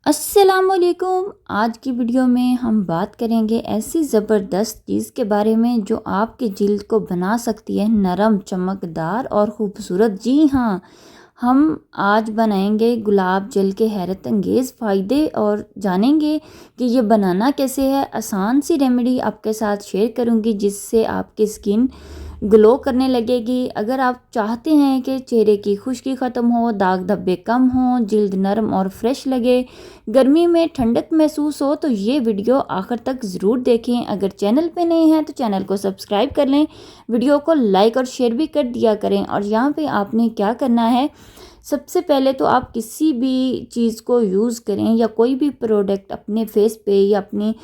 अस्सलाम वालेकुम। आज की वीडियो में हम बात करेंगे ऐसी ज़बरदस्त चीज़ के बारे में जो आपके जिल्द को बना सकती है नरम, चमकदार और ख़ूबसूरत। जी हाँ, हम आज बनाएंगे गुलाब जल के हैरत अंगेज़ फ़ायदे और जानेंगे कि ये बनाना कैसे है। आसान सी रेमेडी आपके साथ शेयर करूँगी जिससे आपकी स्किन ग्लो करने लगेगी। अगर आप चाहते हैं कि चेहरे की खुश्की ख़त्म हो, दाग धब्बे कम हों, जिल्द नरम और फ्रेश लगे, गर्मी में ठंडक महसूस हो, तो ये वीडियो आखिर तक ज़रूर देखें। अगर चैनल पे नए हैं तो चैनल को सब्सक्राइब कर लें, वीडियो को लाइक और शेयर भी कर दिया करें। और यहाँ पे आपने क्या करना है, सबसे पहले तो आप किसी भी चीज़ को यूज़ करें या कोई भी प्रोडक्ट अपने फेस पे या अपने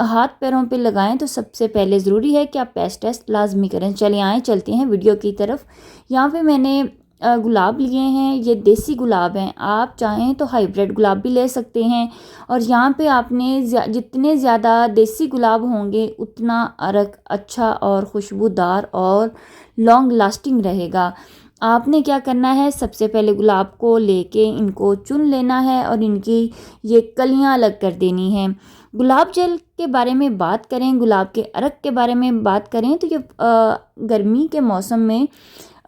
हाथ पैरों पे लगाएं तो सबसे पहले ज़रूरी है कि आप पैच टेस्ट लाजमी करें। चलिए चलते हैं वीडियो की तरफ। यहाँ पे मैंने गुलाब लिए हैं, ये देसी गुलाब हैं। आप चाहें तो हाइब्रिड गुलाब भी ले सकते हैं। और यहाँ पे आपने जितने ज़्यादा देसी गुलाब होंगे उतना अर्क अच्छा और खुशबूदार और लॉन्ग लास्टिंग रहेगा। आपने क्या करना है, सबसे पहले गुलाब को लेके इनको चुन लेना है और इनकी ये कलियां अलग कर देनी है। गुलाब जल के बारे में बात करें, गुलाब के अर्क के बारे में बात करें तो ये गर्मी के मौसम में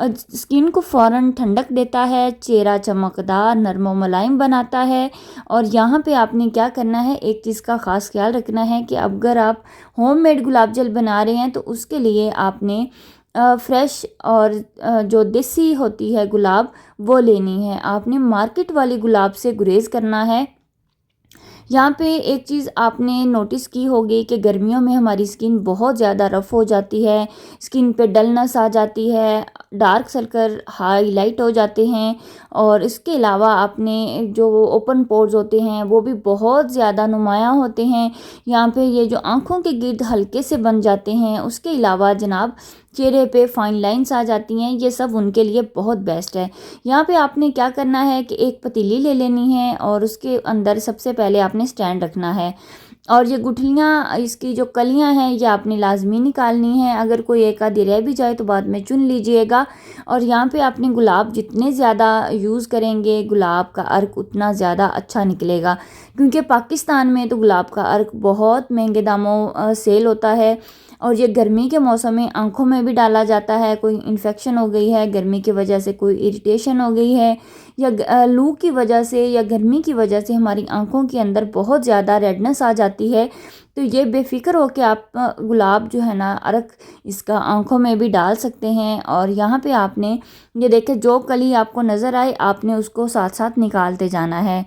स्किन को फ़ौरन ठंडक देता है, चेहरा चमकदार नरम और मुलायम बनाता है। और यहाँ पे आपने क्या करना है, एक चीज़ का ख़ास ख्याल रखना है कि अगर आप होममेड गुलाब जल बना रहे हैं तो उसके लिए आपने फ्रेश और जो देसी होती है गुलाब वो लेनी है। आपने मार्केट वाली गुलाब से गुरेज करना है। यहाँ पे एक चीज़ आपने नोटिस की होगी कि गर्मियों में हमारी स्किन बहुत ज़्यादा रफ़ हो जाती है, स्किन पे डलनेस आ जाती है, डार्क सर्कल हाईलाइट हो जाते हैं। और इसके अलावा आपने जो ओपन पोर्स होते हैं वो भी बहुत ज़्यादा नुमायाँ होते हैं। यहाँ पे ये जो आँखों के गिर्द हल्के से बन जाते हैं, उसके अलावा जनाब चेहरे पे फाइन लाइंस आ जाती हैं, ये सब उनके लिए बहुत बेस्ट है। यहाँ पे आपने क्या करना है कि एक पतीली ले लेनी है और उसके अंदर सबसे पहले आपने स्टैंड रखना है। और ये गुठलियाँ, इसकी जो कलियाँ हैं ये आपने लाजमी निकालनी है। अगर कोई एक आधी रह भी जाए तो बाद में चुन लीजिएगा। और यहाँ पे आपने गुलाब जितने ज़्यादा यूज़ करेंगे गुलाब का अर्क उतना ज़्यादा अच्छा निकलेगा, क्योंकि पाकिस्तान में तो गुलाब का अर्क बहुत महंगे दामों सेल होता है। और ये गर्मी के मौसम में आंखों में भी डाला जाता है। कोई इन्फेक्शन हो गई है गर्मी की वजह से, कोई इरिटेशन हो गई है या लू की वजह से या गर्मी की वजह से हमारी आंखों के अंदर बहुत ज़्यादा रेडनेस आ जाती है, तो ये बेफिक्र हो के आप गुलाब जो है ना अर्क इसका आंखों में भी डाल सकते हैं। और यहाँ पे आपने ये देखें, जो कली आपको नज़र आए आपने उसको साथ साथ निकालते जाना है।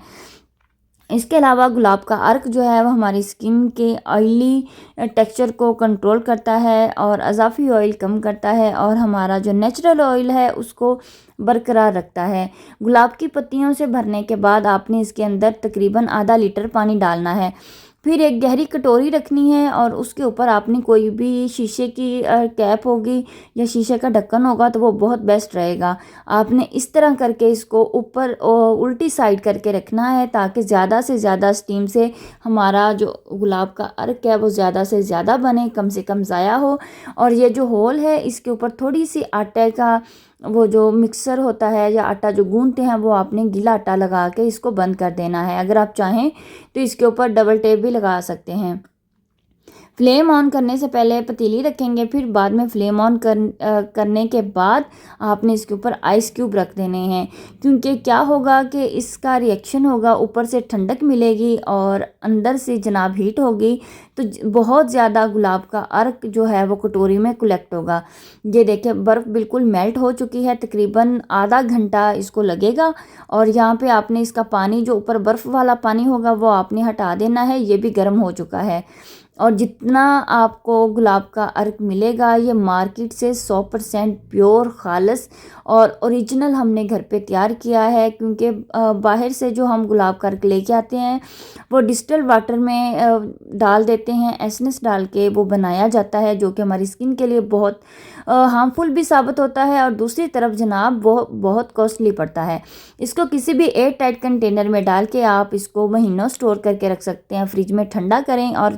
इसके अलावा गुलाब का अर्क जो है वो हमारी स्किन के ऑयली टेक्सचर को कंट्रोल करता है और अज़ाफ़ी ऑयल कम करता है और हमारा जो नेचुरल ऑयल है उसको बरकरार रखता है। गुलाब की पत्तियों से भरने के बाद आपने इसके अंदर तकरीबन आधा लीटर पानी डालना है। फिर एक गहरी कटोरी रखनी है और उसके ऊपर आपने कोई भी शीशे की कैप होगी या शीशे का ढक्कन होगा तो वो बहुत बेस्ट रहेगा। आपने इस तरह करके इसको ऊपर उल्टी साइड करके रखना है ताकि ज़्यादा से ज़्यादा स्टीम से हमारा जो गुलाब का अर्क है वो ज़्यादा से ज़्यादा बने, कम से कम ज़ाया हो। और ये जो होल है इसके ऊपर थोड़ी सी आटे का वो जो मिक्सर होता है या आटा जो गूंथते हैं वो आपने गीला आटा लगा के इसको बंद कर देना है। अगर आप चाहें तो इसके ऊपर डबल टेप भी लगा सकते हैं। फ्लेम ऑन करने से पहले पतीली रखेंगे, फिर बाद में फ्लेम ऑन करने के बाद आपने इसके ऊपर आइस क्यूब रख देने हैं, क्योंकि क्या होगा कि इसका रिएक्शन होगा, ऊपर से ठंडक मिलेगी और अंदर से जनाब हीट होगी, तो बहुत ज़्यादा गुलाब का अर्क जो है वो कटोरी में कलेक्ट होगा। ये देखें बर्फ़ बिल्कुल मेल्ट हो चुकी है, तकरीबन आधा घंटा इसको लगेगा। और यहाँ पे आपने इसका पानी जो ऊपर बर्फ़ वाला पानी होगा वो आपने हटा देना है, ये भी गर्म हो चुका है। और जितना आपको गुलाब का अर्क मिलेगा ये मार्केट से 100% प्योर खालस और ओरिजिनल हमने घर पे तैयार किया है, क्योंकि बाहर से जो हम गुलाब का अर्क लेके आते हैं वो डिस्टिल वाटर में डाल देते हैं, एसेंस डाल के वो बनाया जाता है, जो कि हमारी स्किन के लिए बहुत हार्मफुल भी साबित होता है और दूसरी तरफ जनाब वो बहुत कॉस्टली पड़ता है। इसको किसी भी एयर टाइट कंटेनर में डाल के आप इसको महीनों स्टोर करके रख सकते हैं, फ्रिज में ठंडा करें। और